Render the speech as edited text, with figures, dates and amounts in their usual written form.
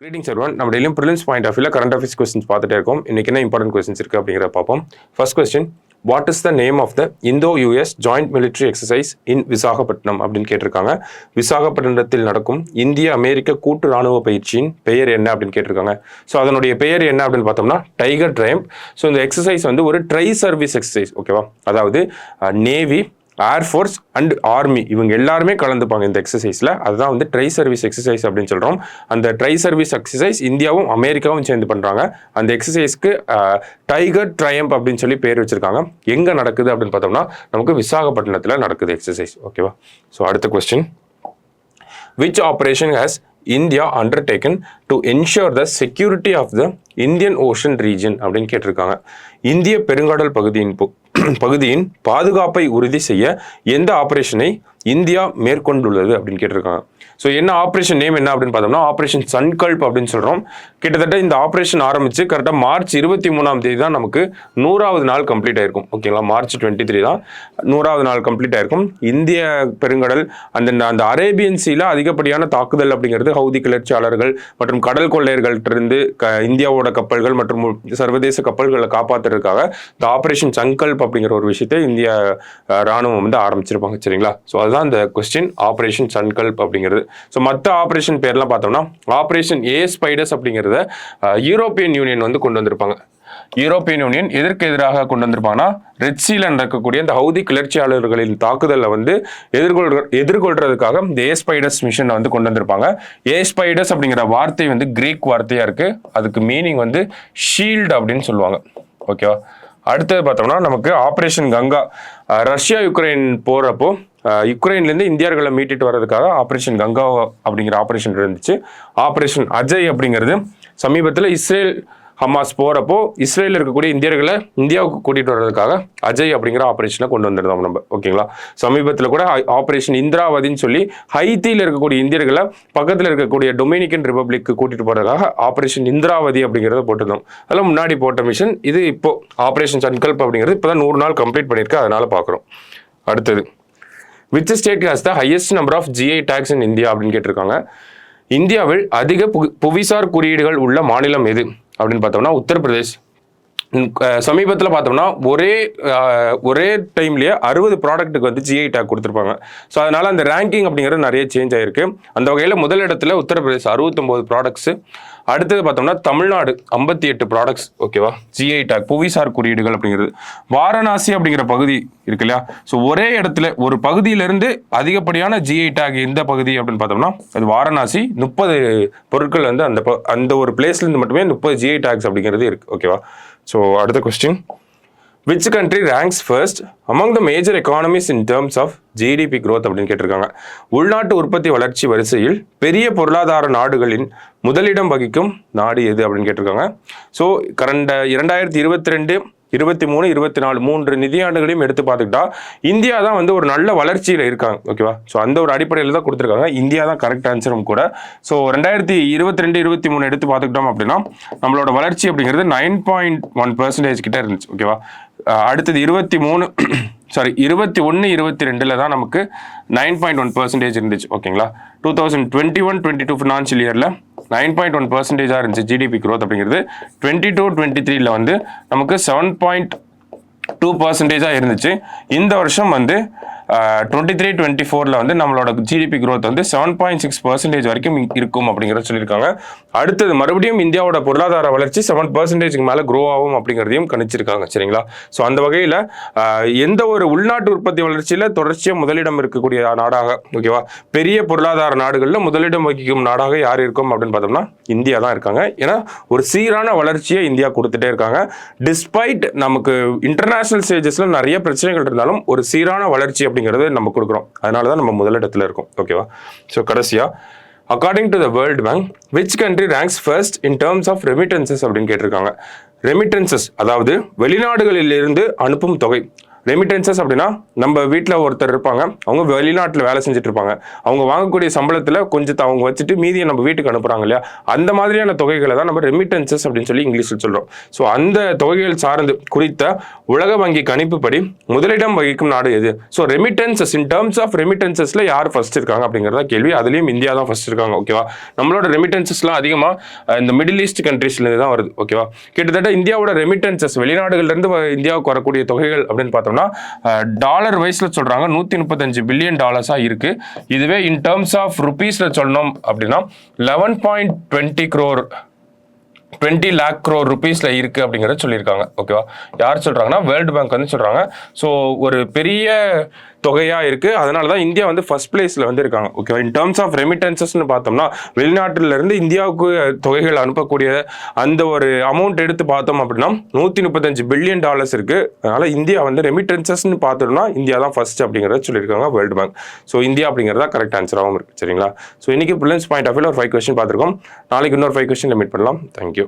Greetings everyone. நம்ம டெய்லியும் prelims point of வியூல கரண்ட் அஃபேர்ஸ் கொஸ்டின்ஸ் பார்த்துட்டே இருக்கோம். இன்னைக்கு என்ன இம்பார்ட்டன்ட் கொஸ்டின்ஸ் இருக்கு அப்படிங்கிறத பார்ப்போம். First question, what is the name of the Indo US joint military exercise in Visakhapatnam அப்படின்னு கேட்டிருக்காங்க. விசாகப்பட்டினத்தில் நடக்கும் இந்திய அமெரிக்க கூட்டு ராணுவ பயிற்சியின் பெயர் என்ன அப்படின்னு கேட்டிருக்காங்க. ஸோ அதனுடைய பெயர் என்ன அப்படின்னு பார்த்தோம்னா டைகர் ட்ரையம்ப். ஸோ இந்த எக்ஸசைஸ் வந்து ஒரு ட்ரை சர்வீஸ் எக்ஸசைஸ், ஓகேவா? அதாவது நேவி, ஏர்ஃபோர்ஸ் அண்ட் ஆர்மி இவங்க எல்லாருமே கலந்துப்பாங்க இந்த எக்ஸசைஸில். அதுதான் வந்து ட்ரை சர்வீஸ் எக்ஸசைஸ் அப்படின்னு சொல்கிறோம். அந்த ட்ரை சர்வீஸ் எக்ஸசைஸ் இந்தியாவும் அமெரிக்காவும் சேர்ந்து பண்ணுறாங்க. அந்த எக்ஸசைஸ்க்கு டைகர் ட்ரையம்ப் அப்படின்னு சொல்லி பேர் வச்சிருக்காங்க. எங்கே நடக்குது அப்படின்னு பார்த்தோம்னா நமக்கு விசாகப்பட்டினத்தில் நடக்குது எக்ஸசைஸ், ஓகேவா? ஸோ அடுத்த question, which operation has India undertaken to ensure the security of the Indian Ocean region அப்படின்னு கேட்டிருக்காங்க. இந்திய பெருங்கடல் பகுதியின் பாதுகாப்பை உறுதி செய்ய எந்த ஆபரேஷனை இந்தியா மேற்கொண்டுள்ளது அப்படின்னு கேட்டிருக்காங்க. ஸோ என்ன ஆப்ரேஷன் நேம் என்ன அப்படின்னு பார்த்தோம்னா ஆப்ரேஷன் சன்கல்ப் அப்படின்னு சொல்கிறோம். கிட்டத்தட்ட இந்த ஆப்ரேஷன் ஆரம்பித்து கரெக்டாக மார்ச் 23 தான் நமக்கு 100வது நாள் கம்ப்ளீட் ஆயிருக்கும், ஓகேங்களா? மார்ச் 23 தான் 100வது நாள் கம்ப்ளீட் ஆயிருக்கும். இந்திய பெருங்கடல் அந்த அரேபியன் சீல அதிகப்படியான தாக்குதல் அப்படிங்கிறது ஹவுதி கிளர்ச்சியாளர்கள் மற்றும் கடல் கொள்ளையர்கள்ட்டிருந்து இந்தியாவோட கப்பல்கள் மற்றும் சர்வதேச கப்பல்களை காப்பாற்றுறதுக்காக இந்த ஆப்ரேஷன் சன்கல்ப் அப்படிங்கிற ஒரு விஷயத்தை இந்திய ராணுவம் வந்து ஆரம்பிச்சிருப்பாங்க, சரிங்களா? ஸோ அதுதான் இந்த கொஸ்டின், ஆப்ரேஷன் சன்கல்ப் அப்படிங்கிறது. ஸோ மற்ற ஆப்ரேஷன் பேர்லாம் பார்த்தோம்னா ஆப்ரேஷன் ஸ்பைடர்ஸ் அப்படிங்கிறத யூரோப்பியன் யூனியன் வந்து கொண்டு வந்திருப்பாங்க. யூரோப்பியன் யூனியன் எதற்கு எதிராக கொண்டு வந்திருப்பாங்கன்னா ரெட் சீல நடக்கக்கூடிய இந்த ஹவுதி கிளர்ச்சியாளர்களின் தாக்குதலை வந்து எதிர்கொள்றதுக்காக இந்த ஸ்பைடர்ஸ் மிஷனை வந்து கொண்டு வந்திருப்பாங்க. ஸ்பைடர்ஸ் அப்படிங்கிற வார்த்தை வந்து கிரீக் வார்த்தையா இருக்கு. அதுக்கு மீனிங் வந்து ஷீல்டு அப்படின்னு சொல்லுவாங்க, ஓகேவா? அடுத்தது பார்த்தோம்னா நமக்கு ஆப்ரேஷன் கங்கா, ரஷ்யா யுக்ரைன் போறப்போ யுக்ரைன்லேருந்து இந்தியர்களை மீட்டிட்டு வர்றதுக்காக ஆப்ரேஷன் கங்கா அப்படிங்கிற ஆப்ரேஷன் இருந்துச்சு. ஆப்ரேஷன் அஜய் அப்படிங்கிறது சமீபத்தில் இஸ்ரேல் ஹமாஸ் போகிறப்போ இஸ்ரேலில் இருக்கக்கூடிய இந்தியர்களை இந்தியாவுக்கு கூட்டிகிட்டு வர்றதுக்காக அஜய் அப்படிங்கிற ஆப்ரேஷனை கொண்டு வந்துருந்தோம் நம்ம, ஓகேங்களா? சமீபத்தில் கூட ஆப்ரேஷன் இந்திராவதின்னு சொல்லி ஹைத்தியில் இருக்கக்கூடிய இந்தியர்களை பக்கத்தில் இருக்கக்கூடிய டொமினிக்கன் ரிப்பப்ளிக்கு கூட்டிகிட்டு போகிறதுக்காக ஆப்ரேஷன் இந்திராவதி அப்படிங்கிறத போட்டிருந்தோம். அதெல்லாம் முன்னாடி போட்ட மிஷன். இது இப்போ ஆப்ரேஷன் சன்கல்ப் அப்படிங்கிறது இப்போ தான் 100 நாள் கம்ப்ளீட் பண்ணியிருக்கு, அதனால பார்க்குறோம். அடுத்தது, which state has the highest number of GI tags in India அப்படின்னு கேட்டிருக்காங்க. இந்தியாவில் அதிக புவிசார் குறியீடுகள் உள்ள மாநிலம் எது அப்படின்னு பார்த்தோம்னா உத்தரப்பிரதேஷ். சமீபத்தில் பார்த்தோம்னா ஒரே டைம்லேயே 60 ப்ராடக்ட்டுக்கு வந்து ஜிஐ டேக் கொடுத்துருப்பாங்க. ஸோ அதனால் அந்த ரேங்கிங் அப்படிங்கிறது நிறைய சேஞ்ச் ஆகிருக்கு. அந்த வகையில் முதல் இடத்துல உத்தரப்பிரதேஷ் 69 ப்ராடக்ட்ஸு. அடுத்தது பார்த்தோம்னா தமிழ்நாடு 58 ப்ராடக்ட்ஸ், ஓகேவா? ஜிஐ டேக் புவிசார் குறியீடுகள் அப்படிங்கிறது. வாரணாசி அப்படிங்கிற பகுதி இருக்கு இல்லையா? ஸோ ஒரே இடத்துல ஒரு பகுதியிலிருந்து அதிகப்படியான ஜிஐ டேக் எந்த பகுதி அப்படின்னு பார்த்தோம்னா அது வாரணாசி. 30 பொருட்கள் வந்து அந்த ஒரு பிளேஸ்லேருந்து மட்டுமே 30 ஜிஐ டேக்ஸ் அப்படிங்கிறது இருக்கு, ஓகேவா? ஸோ அடுத்த question, which country ranks first among the major economies in terms of GDP growth அப்படின்னு கேட்டிருக்காங்க. உள்நாட்டு உற்பத்தி வளர்ச்சி வரிசையில் பெரிய பொருளாதார நாடுகளின் முதலிடம் வகிக்கும் நாடு எது அப்படின்னு கேட்டிருக்காங்க. ஸோ கடந்த 2022, 23, 24 3 நிதியாண்டுகளையும் எடுத்து பார்த்துக்கிட்டா இந்தியா தான் வந்து ஒரு நல்ல வளர்ச்சியில் இருக்காங்க, ஓகேவா? ஸோ அந்த ஒரு அடிப்படையில் தான் கொடுத்துருக்காங்க. இந்தியா தான் கரெக்ட் ஆன்சரும் கூட. ஸோ 2022, 23 எடுத்து பார்த்துக்கிட்டோம் அப்படின்னா நம்மளோட வளர்ச்சி அப்படிங்கிறது 9.1% கிட்ட இருந்துச்சு, ஓகேவா? அடுத்தது 21, 22 தான் நமக்கு 9.1% இருந்துச்சு, ஓகேங்களா? 2021-22 ஃபினான்ஷியல் இயரில் 9.1% இருந்துச்சு ஜிடிபி க்ரோத் அப்படிங்கிறது. 22-23 வந்து நமக்கு 7.2% இருந்துச்சு. இந்த வருஷம் வந்து 23-24 வந்து நம்மளோட ஜிடிபி க்ரோத் வந்து 7.6% வரைக்கும் இருக்கும் அப்படிங்கிறத சொல்லியிருக்காங்க. அடுத்தது மறுபடியும் இந்தியாவோட பொருளாதார வளர்ச்சி 7% மேலே க்ரோ ஆகும் அப்படிங்கிறதையும் கணிச்சிருக்காங்க, சரிங்களா? ஸோ அந்த வகையில் எந்த ஒரு உள்நாட்டு உற்பத்தி வளர்ச்சியில் தொடர்ச்சியாக முதலிடம் இருக்கக்கூடிய நாடாக, ஓகேவா, பெரிய பொருளாதார நாடுகளில் முதலிடம் வகிக்கும் நாடாக யார் இருக்கும் அப்படின்னு பார்த்தோம்னா இந்தியா தான் இருக்காங்க. ஏன்னா ஒரு சீரான வளர்ச்சியை இந்தியா கொடுத்துட்டே இருக்காங்க. டிஸ்பைட் நமக்கு இன்டர்நேஷனல் ஸ்டேஜஸில் நிறைய பிரச்சனைகள் இருந்தாலும் ஒரு சீரான வளர்ச்சி அப்படிங்கிறது நம்ம கொடுக்குறோம். அதனால தான் நம்ம முதலிடத்தில் இருக்கோம், ஓகேவா? ஸோ கடைசியா, according to the World Bank which country ranks first in terms of remittances அப்படின்னு கேட்டிருக்காங்க. ரெமிட்டன்சஸ் அதாவது வெளிநாடுகளில் இருந்து அனுப்பும் தொகை. ரெமிட்டன்சஸ் அப்படின்னா நம்ம வீட்டில் ஒருத்தர் இருப்பாங்க, அவங்க வெளிநாட்டில் வேலை செஞ்சுட்டு இருப்பாங்க, அவங்க வாங்கக்கூடிய சம்பளத்தில் கொஞ்சத்தை அவங்க வச்சுட்டு மீதியை நம்ம வீட்டுக்கு அனுப்புறாங்க இல்லையா, அந்த மாதிரியான தொகைகளை தான் நம்ம ரெமிட்டன்சஸ் அப்படின்னு சொல்லி இங்கிலீஷில் சொல்றோம். ஸோ அந்த தொகைகள் சார்ந்து குறித்த உலக வங்கி கணிப்புப்படி முதலிடம் வகிக்கும் நாடு எது? So remittances in terms of ரெமிட்டன்சஸ்ல யார் ஃபர்ஸ்ட் இருக்காங்க அப்படிங்கிறத கேள்வி. அதுலயும் இந்தியா தான் ஃபர்ஸ்ட் இருக்காங்க. ஓகேவா, நம்மளோட ரெமிட்டன்சஸ்லாம் அதிகமாக இந்த மிடில் ஈஸ்ட் கண்ட்ரீஸ்ல இருந்து தான் வருது. ஓகேவா, கிட்டத்தட்ட இந்தியாவோட ரெமிட்டன்சஸ் வெளிநாடுகள்ல இருந்து இந்தியாவுக்கு வரக்கூடிய தொகைகள் அப்படின்னு பார்த்தோம்னா டாலர் வைஸ்ல சொல்றாங்க 135 பில்லியன் டாலர்ஸா இருக்கு. இதுவே இன் டர்ம்ஸ் ஆஃப் ருபீஸ்ல சொல்லணும் அப்படின்னா 20 lakh crore ருபீஸ்ல இருக்கு அப்படிங்கறத சொல்லியிருக்காங்க. ஓகேவா, யார் சொல்றாங்கன்னா வேர்ல்டு பேங்க் வந்து சொல்றாங்க. ஸோ ஒரு பெரிய தொகையா இருக்கு, அதனால தான் இந்தியா வந்து ஃபர்ஸ்ட் பிளேஸ்ல வந்து இருக்காங்க. ஓகேவா, இன் டர்ம்ஸ் ஆஃப் ரெமிட்டன்சஸ்னு பார்த்தோம்னா வெளிநாட்டில இருந்து இந்தியாவுக்கு தொகைகள் அனுப்பக்கூடிய அந்த ஒரு அமௌண்ட் எடுத்து பார்த்தோம் அப்படின்னா 135 பில்லியன் டாலர்ஸ் இருக்கு. அதனால இந்தியா வந்து ரெமிட்டன்சஸ்னு பார்த்தோம்னா இந்தியா தான் ஃபர்ஸ்ட் அப்படிங்கிறத சொல்லியிருக்காங்க வேர்ல்டு பேங்க். ஸோ இந்தியா அப்படிங்கிறதா கரெக்ட் ஆன்சராகவும் இருக்கு. சரிங்களா, ஸோ இன்னைக்கு ப்ரிலிம்ஸ் பாயிண்ட் ஆஃப் வியூல ஒரு 5 கொஸ்டின் பார்த்துருக்கோம். நாளைக்கு இன்னொரு 5 கொஸ்டின் மீட் பண்ணலாம். தேங்க்யூ.